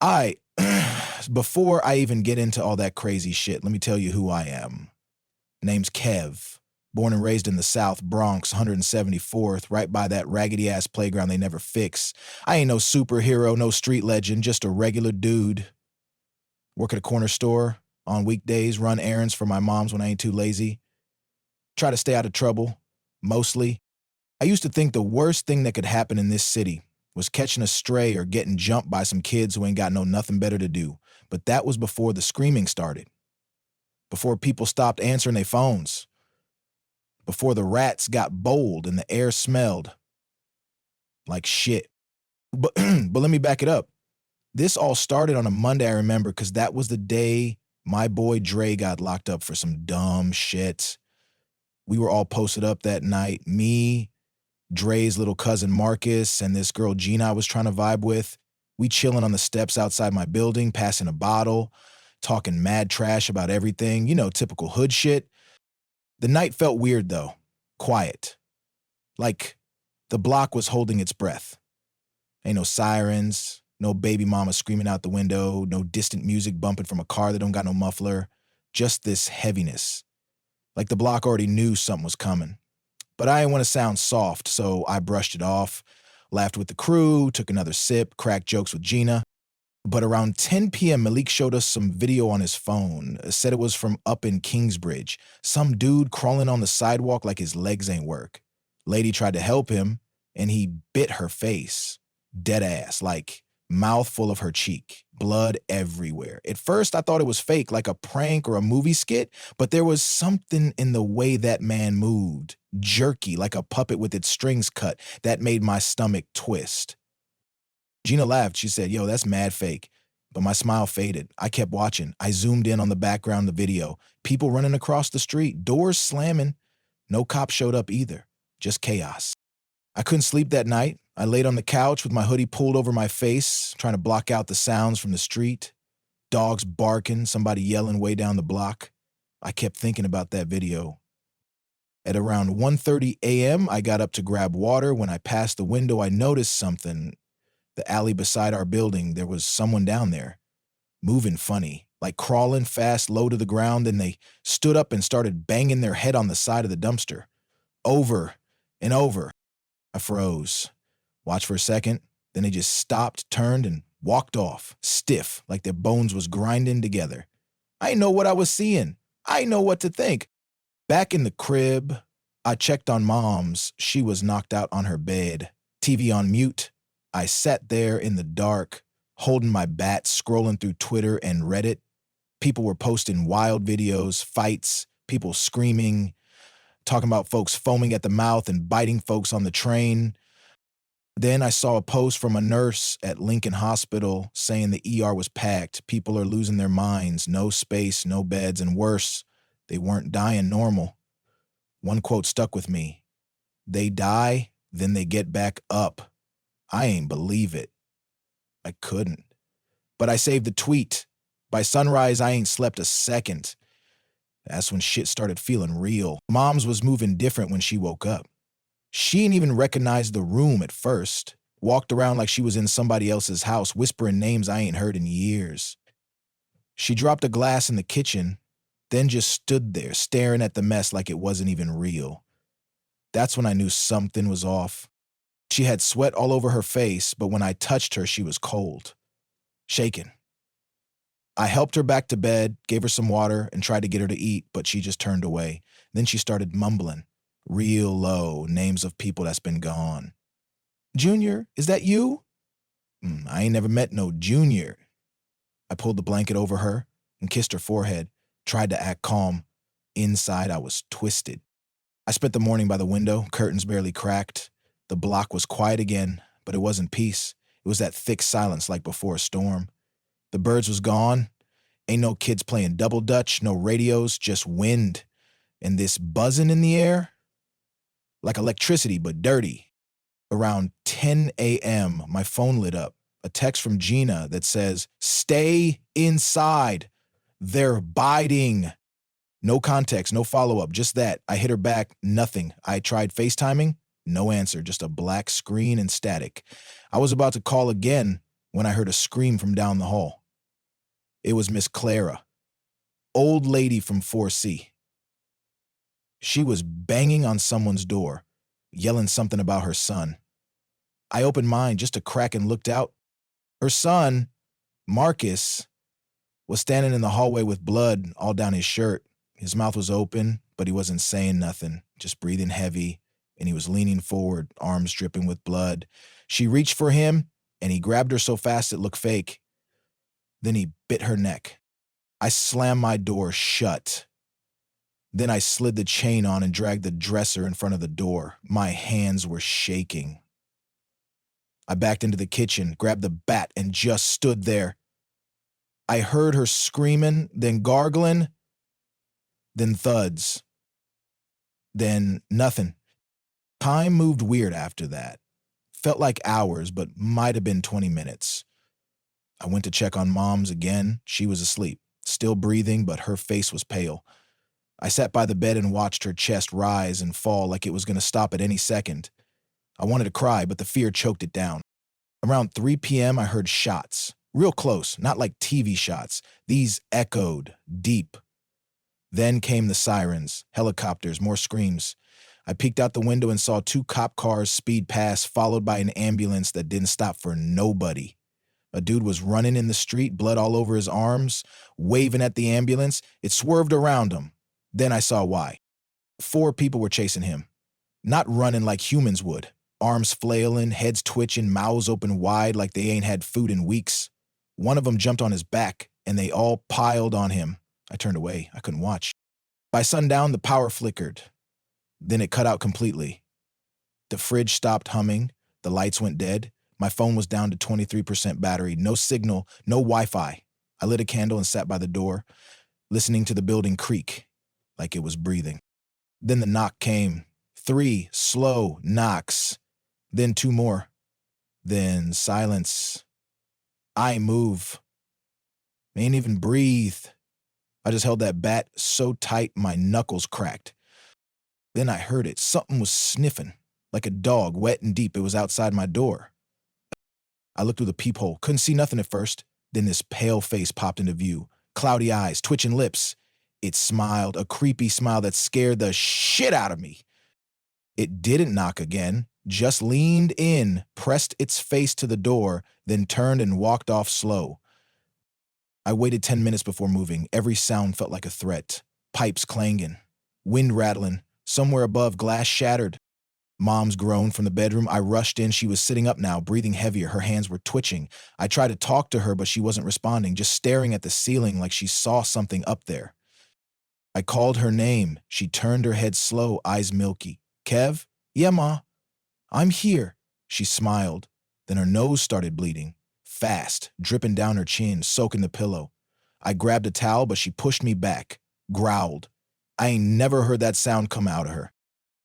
I, before I even get into all that crazy shit, let me tell you who I am. Name's Kev. Born and raised in the South Bronx, 174th, right by that raggedy-ass playground they never fix. I ain't no superhero, no street legend, just a regular dude. Work at a corner store on weekdays, run errands for my moms when I ain't too lazy. Try to stay out of trouble, mostly. I used to think the worst thing that could happen in this city was catching a stray or getting jumped by some kids who ain't got nothing better to do. But that was before the screaming started. Before people stopped answering their phones. Before the rats got bold and the air smelled like shit. But, but let me back it up. This all started on a Monday, I remember, because that was the day my boy Dre got locked up for some dumb shit. We were all posted up that night. Me, Dre's little cousin Marcus, and this girl Gina I was trying to vibe with. We chilling on the steps outside my building, passing a bottle, talking mad trash about everything. You know, typical hood shit. The night felt weird, though. Quiet. Like the block was holding its breath. Ain't no sirens, no baby mama screaming out the window, no distant music bumping from a car that don't got no muffler. Just this heaviness. Like the block already knew something was coming. But I didn't want to sound soft, so I brushed it off, laughed with the crew, took another sip, cracked jokes with Gina. But around 10 p.m., Malik showed us some video on his phone, said it was from up in Kingsbridge. Some dude crawling on the sidewalk like his legs ain't work. Lady tried to help him, and he bit her face. Dead ass, like mouth full of her cheek, blood everywhere. At first, I thought it was fake, like a prank or a movie skit, but there was something in the way that man moved, jerky, like a puppet with its strings cut, that made my stomach twist. Gina laughed. She said, "Yo, that's mad fake." But my smile faded. I kept watching. I zoomed in on the background of the video. People running across the street, doors slamming. No cop showed up either. Just chaos. I couldn't sleep that night. I laid on the couch with my hoodie pulled over my face, trying to block out the sounds from the street. Dogs barking, somebody yelling way down the block. I kept thinking about that video. At around 1:30 a.m., I got up to grab water. When I passed the window, I noticed something. The alley beside our building, there was someone down there, moving funny, like crawling fast, low to the ground, and they stood up and started banging their head on the side of the dumpster. Over and over. I froze. Watched for a second, then they just stopped, turned, and walked off, stiff, like their bones was grinding together. I didn't know what I was seeing. I didn't know what to think. Back in the crib, I checked on Mom's. She was knocked out on her bed, TV on mute. I sat there in the dark, holding my bat, scrolling through Twitter and Reddit. People were posting wild videos, fights, people screaming, talking about folks foaming at the mouth and biting folks on the train. Then I saw a post from a nurse at Lincoln Hospital saying the ER was packed. People are losing their minds, no space, no beds, and worse, they weren't dying normal. One quote stuck with me. They die, then they get back up. I ain't believe it. I couldn't. But I saved the tweet. By sunrise, I ain't slept a second. That's when shit started feeling real. Mom's was moving different when she woke up. She didn't even recognize the room at first. Walked around like she was in somebody else's house, whispering names I ain't heard in years. She dropped a glass in the kitchen, then just stood there, staring at the mess like it wasn't even real. That's when I knew something was off. She had sweat all over her face, but when I touched her, she was cold, shaking. I helped her back to bed, gave her some water, and tried to get her to eat, but she just turned away. Then she started mumbling, real low, names of people that's been gone. "Junior, is that you?" I ain't never met no Junior. I pulled the blanket over her and kissed her forehead, tried to act calm. Inside, I was twisted. I spent the morning by the window, curtains barely cracked. The block was quiet again, but it wasn't peace. It was that thick silence like before a storm. The birds was gone. Ain't no kids playing double dutch, no radios, just wind. And this buzzing in the air? Like electricity, but dirty. Around 10 a.m., my phone lit up. A text from Gina that says, "Stay inside. They're biting." No context, no follow-up, just that. I hit her back, nothing. I tried FaceTiming. No answer, just a black screen and static. I was about to call again when I heard a scream from down the hall. It was Miss Clara, old lady from 4C. She was banging on someone's door, yelling something about her son. I opened mine just a crack and looked out. Her son, Marcus, was standing in the hallway with blood all down his shirt. His mouth was open, but he wasn't saying nothing, just breathing heavy, and he was leaning forward, arms dripping with blood. She reached for him, and he grabbed her so fast it looked fake. Then he bit her neck. I slammed my door shut. Then I slid the chain on and dragged the dresser in front of the door. My hands were shaking. I backed into the kitchen, grabbed the bat, and just stood there. I heard her screaming, then gargling, then thuds, then nothing. Time moved weird after that. Felt like hours, but might have been 20 minutes. I went to check on Mom's again. She was asleep, still breathing, but her face was pale. I sat by the bed and watched her chest rise and fall like it was going to stop at any second. I wanted to cry, but the fear choked it down. Around 3 p.m., I heard shots. Real close, not like TV shots. These echoed, deep. Then came the sirens, helicopters, more screams. I peeked out the window and saw 2 cop cars speed past, followed by an ambulance that didn't stop for nobody. A dude was running in the street, blood all over his arms, waving at the ambulance. It swerved around him. Then I saw why. 4 people were chasing him. Not running like humans would. Arms flailing, heads twitching, mouths open wide like they ain't had food in weeks. One of them jumped on his back, and they all piled on him. I turned away. I couldn't watch. By sundown, the power flickered. Then it cut out completely. The fridge stopped humming. The lights went dead. My phone was down to 23% battery. No signal, no Wi-Fi. I lit a candle and sat by the door, listening to the building creak, like it was breathing. Then the knock came. 3 slow knocks. Then 2 more. Then silence. I ain't move. Ain't even breathe. I just held that bat so tight my knuckles cracked. Then I heard it. Something was sniffing, like a dog, wet and deep. It was outside my door. I looked through the peephole. Couldn't see nothing at first. Then this pale face popped into view. Cloudy eyes, twitching lips. It smiled, a creepy smile that scared the shit out of me. It didn't knock again, just leaned in, pressed its face to the door, then turned and walked off slow. I waited 10 minutes before moving. Every sound felt like a threat. Pipes clanging, wind rattling. Somewhere above, glass shattered. Mom's groaned from the bedroom. I rushed in. She was sitting up now, breathing heavier. Her hands were twitching. I tried to talk to her, but she wasn't responding, just staring at the ceiling like she saw something up there. I called her name. She turned her head slow, eyes milky. Kev? Yeah, Ma. I'm here. She smiled. Then her nose started bleeding. Fast, dripping down her chin, soaking the pillow. I grabbed a towel, but she pushed me back, growled. I ain't never heard that sound come out of her.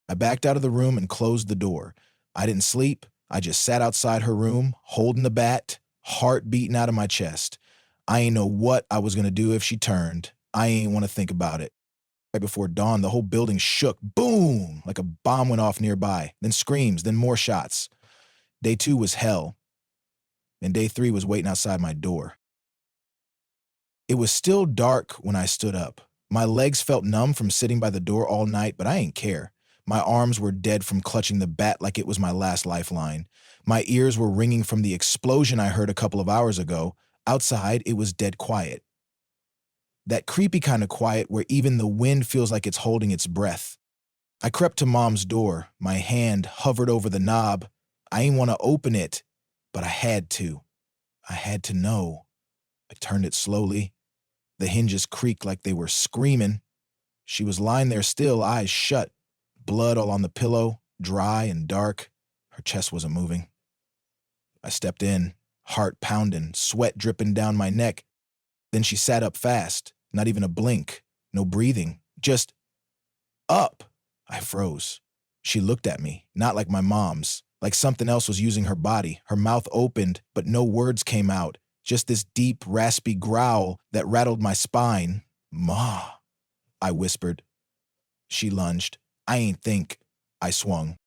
I backed out of the room and closed the door. I didn't sleep. I just sat outside her room, holding the bat, heart beating out of my chest. I ain't know what I was going to do if she turned. I ain't want to think about it. Right before dawn, the whole building shook. Boom! Like a bomb went off nearby. Then screams, then more shots. Day 2 was hell. And day 3 was waiting outside my door. It was still dark when I stood up. My legs felt numb from sitting by the door all night, but I ain't care. My arms were dead from clutching the bat like it was my last lifeline. My ears were ringing from the explosion I heard a couple of hours ago. Outside, it was dead quiet. That creepy kind of quiet where even the wind feels like it's holding its breath. I crept to Mom's door. My hand hovered over the knob. I ain't want to open it, but I had to. I had to know. I turned it slowly. The hinges creaked like they were screaming. She was lying there still, eyes shut. Blood all on the pillow, dry and dark. Her chest wasn't moving. I stepped in, heart pounding, sweat dripping down my neck. Then she sat up fast, not even a blink, no breathing, just up. I froze. She looked at me, not like my mom's, like something else was using her body. Her mouth opened, but no words came out, just this deep, raspy growl that rattled my spine. Ma, I whispered. She lunged. I ain't think. I swung.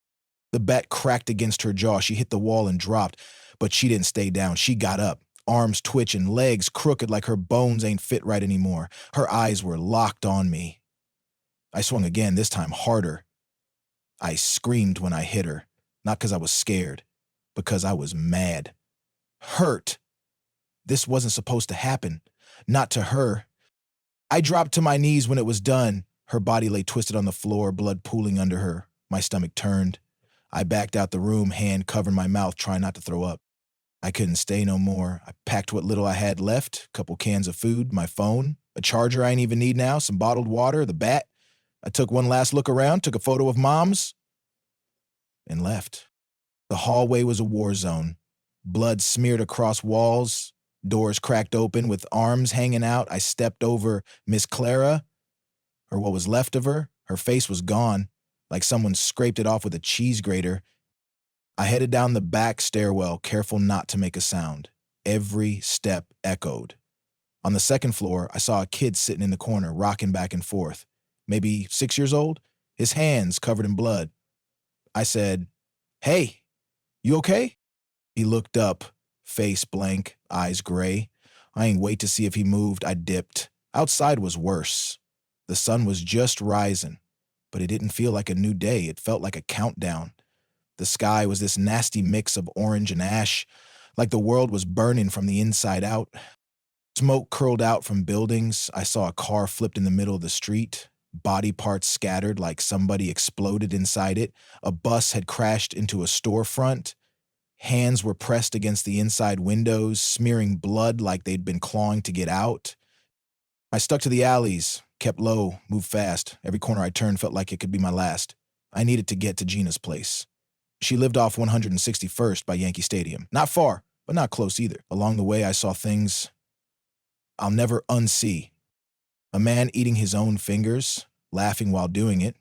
The bat cracked against her jaw. She hit the wall and dropped. But she didn't stay down. She got up, arms twitching, legs crooked like her bones ain't fit right anymore. Her eyes were locked on me. I swung again, this time harder. I screamed when I hit her, not because I was scared, because I was mad. Hurt. This wasn't supposed to happen. Not to her. I dropped to my knees when it was done. Her body lay twisted on the floor, blood pooling under her. My stomach turned. I backed out the room, hand covering my mouth, trying not to throw up. I couldn't stay no more. I packed what little I had left, a couple cans of food, my phone, a charger I ain't even need now, some bottled water, the bat. I took one last look around, took a photo of Mom's, and left. The hallway was a war zone. Blood smeared across walls, doors cracked open with arms hanging out. I stepped over Miss Clara, or what was left of her. Her face was gone, like someone scraped it off with a cheese grater. I headed down the back stairwell, careful not to make a sound. Every step echoed. On the second floor, I saw a kid sitting in the corner, rocking back and forth. Maybe 6 years old, his hands covered in blood. I said, "Hey, you okay?" He looked up, face blank, eyes gray. I ain't wait to see if he moved. I dipped. Outside was worse. The sun was just rising, but it didn't feel like a new day. It felt like a countdown. The sky was this nasty mix of orange and ash, like the world was burning from the inside out. Smoke curled out from buildings. I saw a car flipped in the middle of the street, body parts scattered like somebody exploded inside it. A bus had crashed into a storefront. Hands were pressed against the inside windows, smearing blood like they'd been clawing to get out. I stuck to the alleys, kept low, moved fast. Every corner I turned felt like it could be my last. I needed to get to Gina's place. She lived off 161st by Yankee Stadium. Not far, but not close either. Along the way, I saw things I'll never unsee. A man eating his own fingers, laughing while doing it.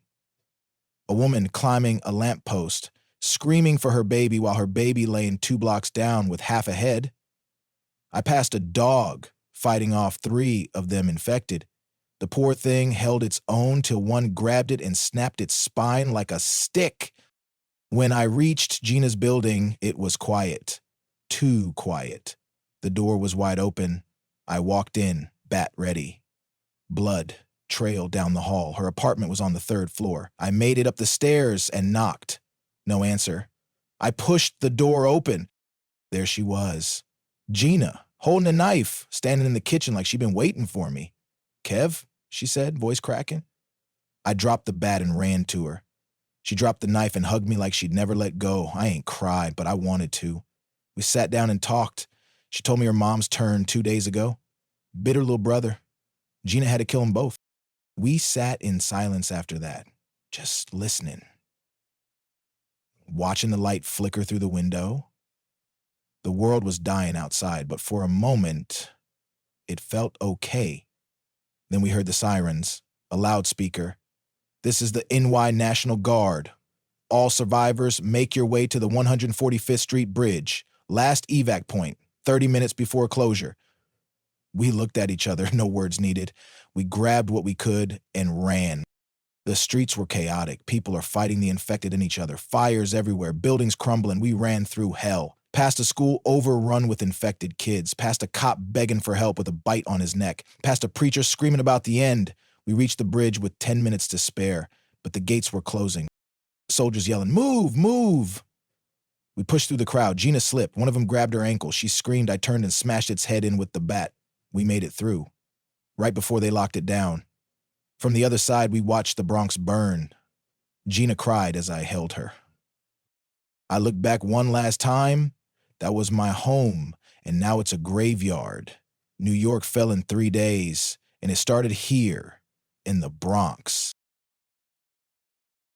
A woman climbing a lamppost, screaming for her baby while her baby laying 2 blocks down with half a head. I passed a dog fighting off 3 of them infected. The poor thing held its own till one grabbed it and snapped its spine like a stick. When I reached Gina's building, it was quiet. Too quiet. The door was wide open. I walked in, bat ready. Blood trailed down the hall. Her apartment was on the 3rd floor. I made it up the stairs and knocked. No answer. I pushed the door open. There she was. Gina, holding a knife, standing in the kitchen like she'd been waiting for me. "Kev," she said, voice cracking. I dropped the bat and ran to her. She dropped the knife and hugged me like she'd never let go. I ain't cried, but I wanted to. We sat down and talked. She told me her mom's turned 2 days ago. Bitter little brother. Gina had to kill them both. We sat in silence after that, just listening. Watching the light flicker through the window. The world was dying outside, but for a moment, it felt okay. Then we heard the sirens, a loudspeaker. "This is the NY National Guard. All survivors, make your way to the 145th Street Bridge. Last evac point, 30 minutes before closure." We looked at each other, no words needed. We grabbed what we could and ran. The streets were chaotic. People are fighting the infected and each other. Fires everywhere, buildings crumbling. We ran through hell. Past a school overrun with infected kids. Past a cop begging for help with a bite on his neck. Past a preacher screaming about the end. We reached the bridge with 10 minutes to spare, but the gates were closing. Soldiers yelling, "Move, move!" We pushed through the crowd. Gina slipped. One of them grabbed her ankle. She screamed. I turned and smashed its head in with the bat. We made it through. Right before they locked it down. From the other side, we watched the Bronx burn. Gina cried as I held her. I looked back one last time. That was my home, and now it's a graveyard. New York fell in 3 days, and it started here, in the Bronx.